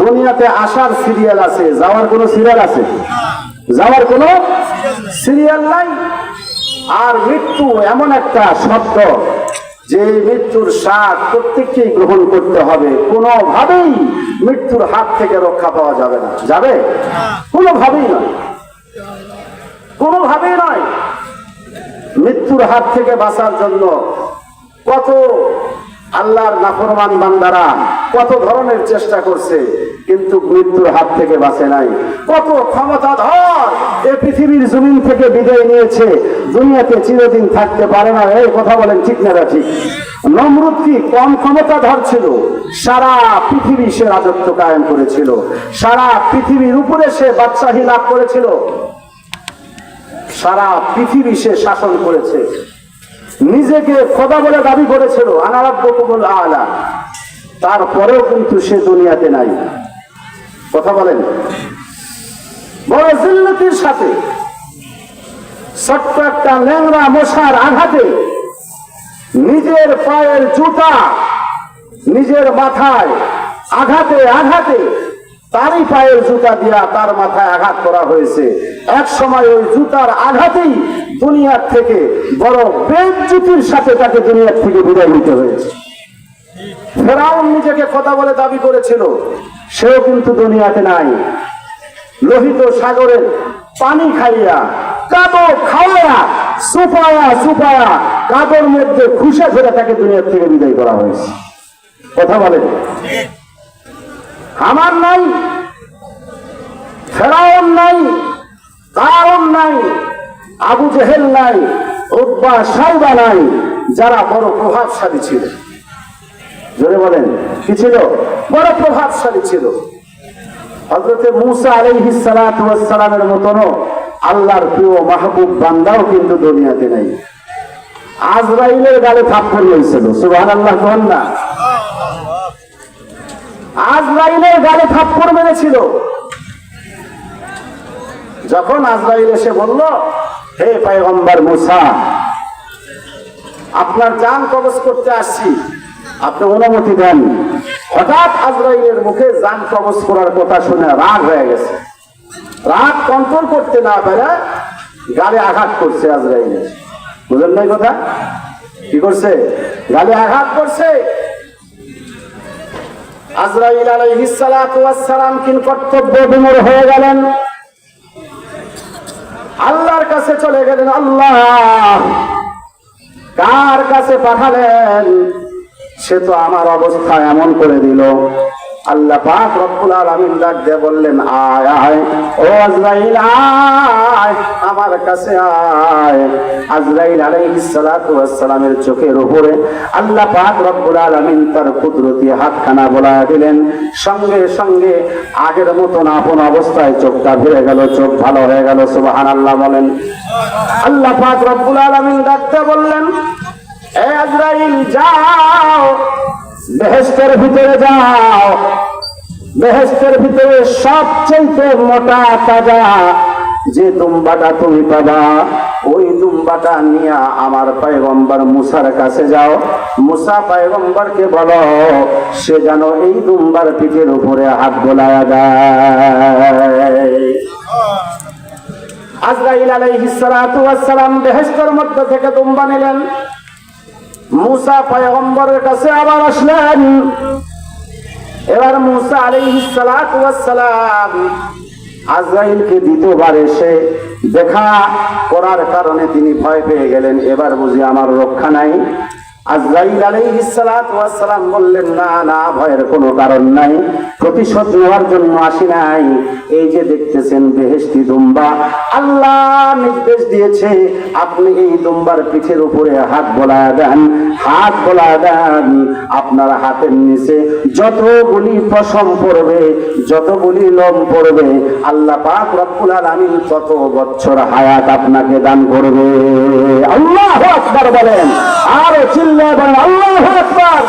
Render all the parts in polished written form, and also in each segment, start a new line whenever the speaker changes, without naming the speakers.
দুনিয়াতে আসার সিরিয়াল আছে, যাওয়ার কোনো সিরিয়াল আছে? যাওয়ার কোনো সিরিয়াল নাই। আর মৃত্যু এমন একটা শব্দ যে মৃত্যুর স্বাদ প্রত্যেককেই গ্রহণ করতে হবে, কোনোভাবেই মৃত্যুর হাত থেকে রক্ষা পাওয়া যাবে না। যাবে? কোনোভাবেই নয়, কোনোভাবেই নয়। মৃত্যুর হাত থেকে বাঁচার জন্য কত আল্লাহর নাফরমান বান্দারা কত ধরনের চেষ্টা করছে, কিন্তু মৃত্যুর হাত থেকে বাঁচে নাই। কত ক্ষমতাধর এই পৃথিবীর জমিন থেকে বিদায় নিয়েছে, দুনিয়াতে চিরদিন থাকতে পারে না। এই কথা বলেন ঠিক না? ঠিক। নমরুদ কি কম ক্ষমতাধর ছিল? সারা পৃথিবী সে রাজত্ব কায়েম করেছিল, সারা পৃথিবীর উপরে সে বাদশাহী লাভ করেছিল, সারা পৃথিবী সে শাসন করেছে, নিজেকে খোদা বলে দাবি করেছিল, আনা রাব্বুকুমুল আ'লা। তারপরেও কিন্তু সে দুনিয়াতে নাই। কথা বলেন। বড় জিল্লতির সাথে ছোট্ট একটা ল্যাংড়া মশার আঘাতে নিজের পায়ের জুতা নিজের মাথায় আঘাতে আঘাতে তারই পায়ের জুতা দিয়া তার মাথায় আঘাত করা হয়েছে। এক সময় ওই জুতার আঘাতেই দুনিয়ার থেকে বড় বেইজ্জতির সাথে তাকে দুনিয়ার থেকে বিদায় নিতে হয়েছে। ফেরাউন নিজেকে কথা বলে দাবি করেছিল, সেও কিন্তু দুনিয়াতে নাই। লোহিত সাগরের পানি খাইয়া কাদো খাওয়া সুপায়া সুপায়া কাদোর মধ্যে খুশে ফেলে তাকে দুনিয়ার থেকে বিদায় করা হয়েছে। কথা বলেন। হামান নাই, ফেরাউন নাই, কারণ নাই, আবু জেহেল নাই, উতবা সাইবা নাই, যারা বড় প্রভাবশালী ছিল। জোরে বলেন, কি ছিল? বড় প্রভাবশালী ছিল। হযরতে মূসা আলাইহিস সালাতু ওয়াস সালামের মতন আল্লাহর প্রিয় মাহবুব বান্দাও কিন্তু দুনিয়াতে নাই। আজরাইলের গালে থাপ্পড় হয়েছিল, সুবহানাল্লাহ বলেন না? আজরাইলের গালে থাপ্পড় মেরেছিল। যখন আজরাইল এসে বলল, হে পয়গম্বর মূসা, আপনার জান কবজ করতে আসছি, আপনি অনুমতি দেন। হঠাৎ আজরাইলের মুখে জান কবজ করার কথা শুনে রাগ হয়ে গেছে। রাগ কন্ট্রোল করতে না পারে গালে আঘাত করছে আজরাইল। বুঝলেন না কথা? কি করছে? গালে আঘাত করছে। আজরাইল আলাইহিস সালাতু ওয়াস সালাম কিন কর্তব্য বিমূঢ় হয়ে গেলেন, আল্লাহর কাছে চলে গেলেন। আল্লাহ কার কাছে পাঠালেন? সে তো আমার অবস্থা এমন করে দিল। আল্লাহ পাক রব্বুল আলামিন ডাক দিয়ে বললেন, আয় আয় ও আজরাইল, আয় আমার কাছে আয়। আজরাইল আলাইহিস সালাতু ওয়াস সালামের চোখের উপরে আল্লাহ পাক রব্বুল আলামিন তার কুদরতি হাতখানা বোলায়া দিলেন। সঙ্গে সঙ্গে আগের মতন আপন অবস্থায় চোখটা ফিরে গেল, চোখ ভালো হয়ে গেল। সুবহানাল্লাহ বলেন। আল্লাহ পাক রব্বুল আলামিন ডাক দিয়ে বললেন, এ আজরাইল যাও, বেহেশতের ভিতরে যাও। বেহেশতের ভিতরে সবচেয়ে মোটা তাজা যে দুম্বাটা তুমি পাবা, ওই দুম্বাটা নিয়ে আমার পয়গম্বর মূসার কাছে যাও। মূসা পয়গম্বরকে বলো সে যেন এই দুম্বার পিঠের উপরে হাত বোলায়া দেয়। আজরাইল আলাইহিস সালাতু ওয়াস সালাম বেহেশতের মধ্যে থেকে দুম্বা নিলেন। মূসা পয়গম্বরের কাছে আবার আসলেন। এবার মূসা আলাইহিস সালাতু ওয়াস সালাম আজরাইলকে দ্বিতীয়বার এসে দেখা করার কারণে তিনি ভয় পেয়ে গেলেন। এবার বুঝি আমার রক্ষা নাই। আজরাইল আলাইহিস সালাতু ওয়াস সালাম বললেন, না না, ভয়ের কোনো কারণ নাই, প্রতিশোধ নেওয়ার জন্য আসি নাই। এই যে দেখতেছেন বেহেশতি দুম্বা, আল্লাহ নির্দেশ দিয়েছে আপনি এই দুম্বার পিঠের উপরে হাত বোলায়া দেন। হাত বোলায়া দেন, আপনার হাতের নিচে যতগুলি পশম পড়বে, যতগুলি লোম পড়বে, আল্লাহ পাক রব্বুল আলামিন তত বছর হায়াত আপনাকে দান করবে। আল্লাহু আকবার বলেন, আর চিল্লায় বলেন আল্লাহু আকবার।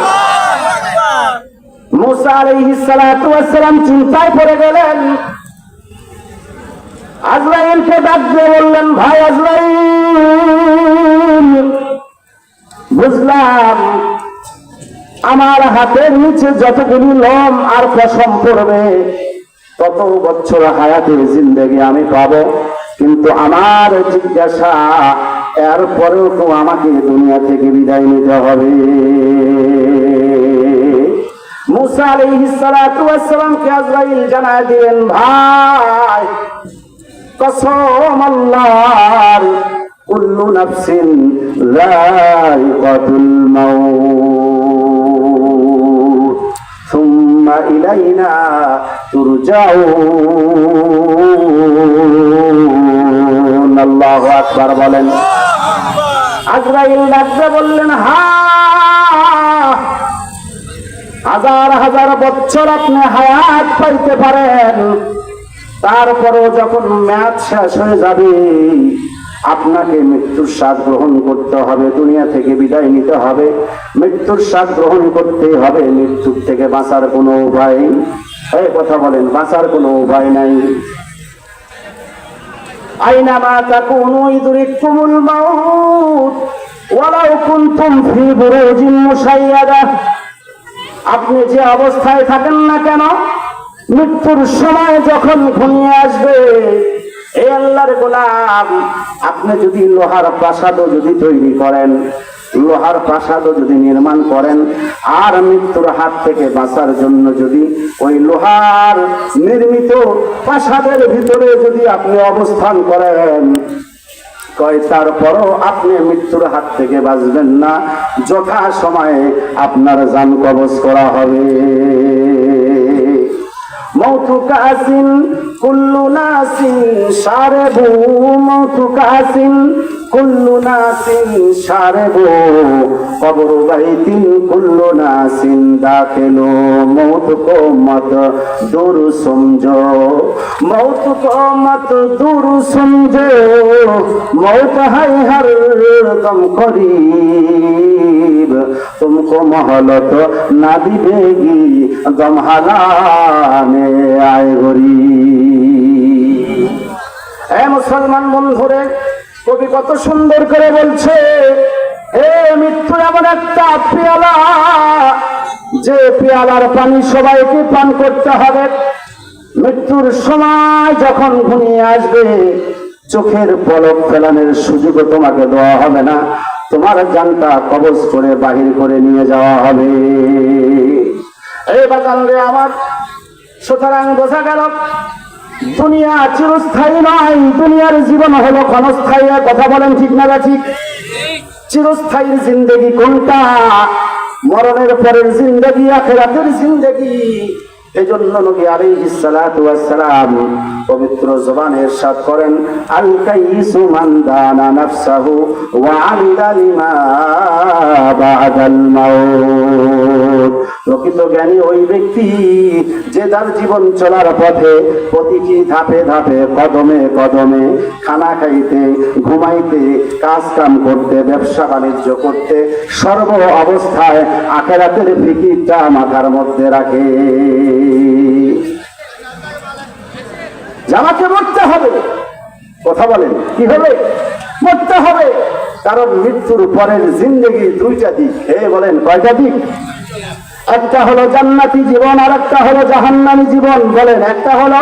মূসা আলাইহিস সালাতু ওয়াস সালাম চিন্তায় পড়ে গেলেন। আজরাইলকে ডাক দিয়ে বললেন, ভাই আজরাইল, বুঝলাম আমার হাতের নিচে যতগুলি লোম আর পশম পড়বে তত বছর হায়াতের জিন্দেগি আমি পাবো। কিন্তু আমার জিজ্ঞাসা, এরপরেও তো আমাকে দুনিয়া থেকে বিদায় নিতে হবে। মুসা আলাইহিস সালাতু ওয়াস সালামকে আজরাইল জানায় দিলেন, ভাই কসম আল্লাহর, কুল্লু নাফসিন যায়িকাতুল মাউত সুম্মা ইলাইনা তুরজাউন। আল্লাহু আকবার বলেন। আজরাইল ডাকতে বললেন, হাজার হাজার বছর আপনি হায়াত পাইতে পারেন, তারপরও যখন মেয়াদ শেষ হয়ে যাবে আপনাকে মৃত্যুর স্বাদ গ্রহণ করতে হবে, দুনিয়া থেকে বিদায় নিতে হবে, মৃত্যুর স্বাদ গ্রহণ করতে হবে। মৃত্যুর থেকে বাঁচার কোনো উপায়, এই কথা বলেন, বাঁচার কোনো উপায় নাই। আইনামা তাকুনু ইদরিকুমুল মাউত ওয়ালাউ কুনতুম ফি বুরুজিন মুশাইয়াদা। আপনি যে অবস্থায় থাকেন না কেন, মৃত্যুর সময় যখন ঘনিয়ে আসবে, এই আল্লাহর গোলাম, আপনি যদি লোহার প্রাসাদও যদি তৈরি করেন, লোহার প্রাসাদও যদি নির্মাণ করেন, আর মৃত্যুর হাত থেকে বাঁচার জন্য যদি ওই লোহার নির্মিত প্রাসাদের ভিতরে যদি আপনি অবস্থান করেন, তারপরও আপনি মৃত্যুর হাত থেকে বাঁচবেন না, যথা সময়ে আপনার জান কবজ করা হবে। মৌতু কাসিন কুল্লু নাসিন শারবু, মৌতু কাসিন কুল্লু নাসিন শারবু, কবর বাইতিন কুল্লু নাসিন দাখিলু। मौत को मत दूर समझो, मौत को मत दूर समझो, मौत है हर दम करीब, तुमको मोहलत ना दिएगी दम हलाने आए गरीब। ए मुसलमान बंधुरे, কবি কত সুন্দর করে বলছে, হে মৃত্যু এমন একটা পেয়ালা, যে পেয়ালার পানি সবাইকে পান করতে হবে। মৃত্যুর সময় যখন ঘনিয়ে আসবে, চোখের পলক ফেলানোর সুযোগ তোমাকে দেওয়া হবে না, তোমার জানটা কবজ করে বাহির করে নিয়ে যাওয়া হবে। এই বাজান রে আমার, সুতরাং বোঝা গেল দুনিয়া চিরস্থায়ী নয়, দুনিয়ার জীবন হলো ক্ষণস্থায়ী। কথা বলেন ঠিক না ঠিক? চিরস্থায়ী জিন্দেগি কোনটা? মরণের পরের জিন্দেগি, আখিরাতের জিন্দেগি। এজন্য নবী আলাইহিস সালাতু ওয়াস সালাম পবিত্র জবানে ইরশাদ করেন, আল কাইসু মান দানা নাফসাহু ওয়া আমিলা লিমা বাদাল মাউত। প্রকৃত জ্ঞানী ওই ব্যক্তি যে তার জীবন চলার পথে প্রতিটি ধাপে ধাপে, কদমে কদমে, খানা খাইতে, ঘুমাইতে, কাজ কাম করতে, ব্যবসা বাণিজ্য করতে, সর্ব অবস্থায় আখিরাতের ফিকিরটা মাথার মধ্যে রাখে। আমাকে মরতে হবে। কথা বলেন, কি হবে? মরতে হবে। কারণ মৃত্যুর পরের জিন্দেগি দুইটা দিক। বলেন কয়টা দিক? একটা হলো জান্নাতি জীবন, আর একটা হলো জাহান্নামী জীবন। বলেন, একটা হলো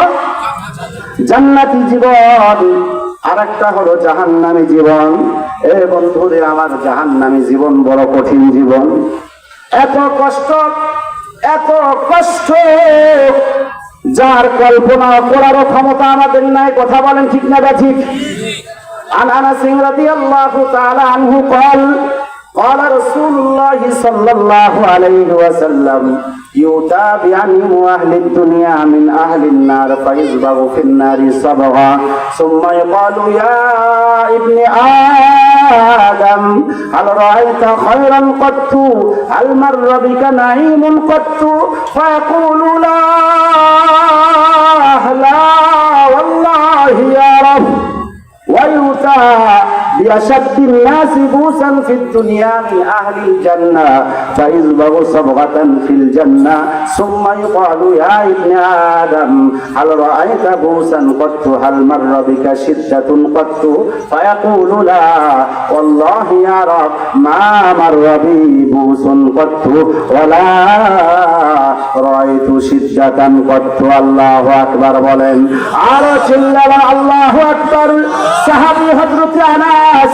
জান্নাতি জীবন, আর একটা হলো জাহান্নামী জীবন। বন্ধুরে আমার, জাহান্নামী জীবন বড় কঠিন জীবন। এত কষ্ট, এত কষ্ট, যার কল্পনা করারও ক্ষমতা আমাদের নাই। কথা বলেন ঠিক না ঠিক? عن أنس رضي الله تعالى عنه قال قال رسول الله صلى الله عليه وسلم يؤتى بعلم أهل الدنيا من أهل النار فيصبغ في النار صبغا ثم يقال يا ابن آدم هل رأيت خيرا قط هل مر بك نعيم قط فيقول لا والله يا رب ويؤتى لشد الناس بوسا في الدنيا من أهل الجنة فيصبغ صبغة في الجنة ثم يقال يا ابن آدم هل رأيت بوسا قط هل مر بك شدة قط فيقول لا والله يا رب ما مر بي بوس قط ولا رأيت شدة قط الله أكبر বলেন আরো চিল্লালা আল্লাহু আকবার সাহাবী হযরত আনাস